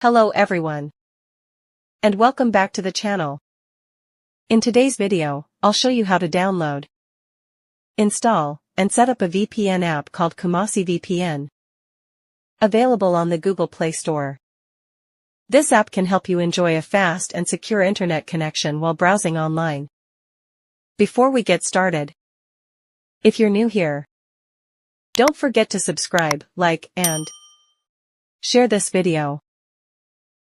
Hello everyone, and welcome back to the channel. In today's video, I'll show you how to download, install, and set up a VPN app called Kumasi VPN. Available on the Google Play Store. This app can help you enjoy a fast and secure internet connection while browsing online. Before we get started, if you're new here, don't forget to subscribe, like, and share this video.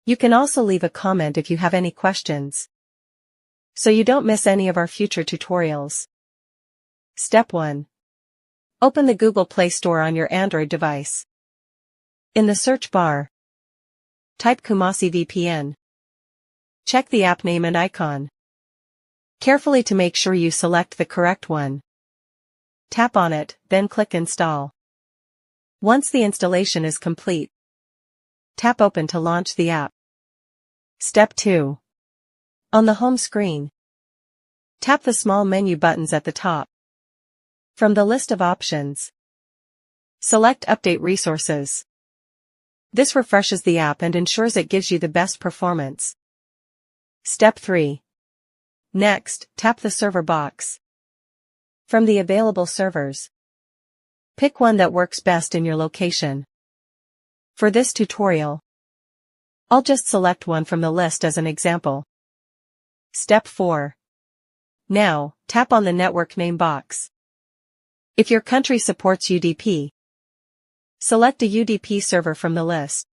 You can also leave a comment if you have any questions, so you don't miss any of our future tutorials. Step 1. Open the Google Play Store on your Android device. In the search bar, type Kumasi VPN. Check the app name and icon carefully to make sure you select the correct one. Tap on it, then click Install. Once the installation is complete, tap Open to launch the app. Step 2. On the home screen, tap the small menu buttons at the top. From the list of options, select Update Resources. This refreshes the app and ensures it gives you the best performance. Step 3. Next, tap the server box. From the available servers, pick one that works best in your location. For this tutorial, I'll just select one from the list as an example. Step 4. Now, tap on the network name box. If your country supports UDP, select a UDP server from the list.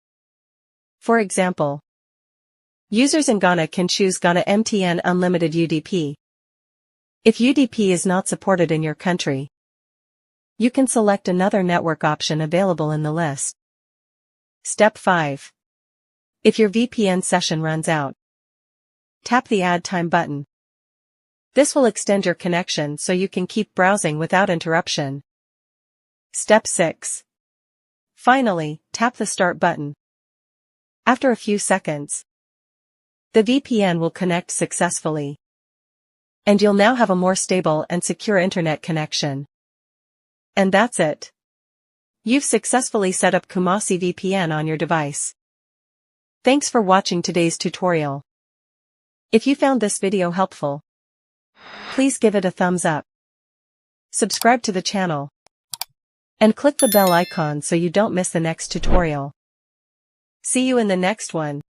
For example, users in Ghana can choose Ghana MTN Unlimited UDP. If UDP is not supported in your country, you can select another network option available in the list. Step 5. If your VPN session runs out, tap the Add Time button. This will extend your connection so you can keep browsing without interruption. Step 6. Finally, tap the Start button. After a few seconds, the VPN will connect successfully, and you'll now have a more stable and secure internet connection. And that's it. You've successfully set up Kumasi VPN on your device. Thanks for watching today's tutorial. If you found this video helpful, please give it a thumbs up. Subscribe to the channel, and click the bell icon so you don't miss the next tutorial. See you in the next one.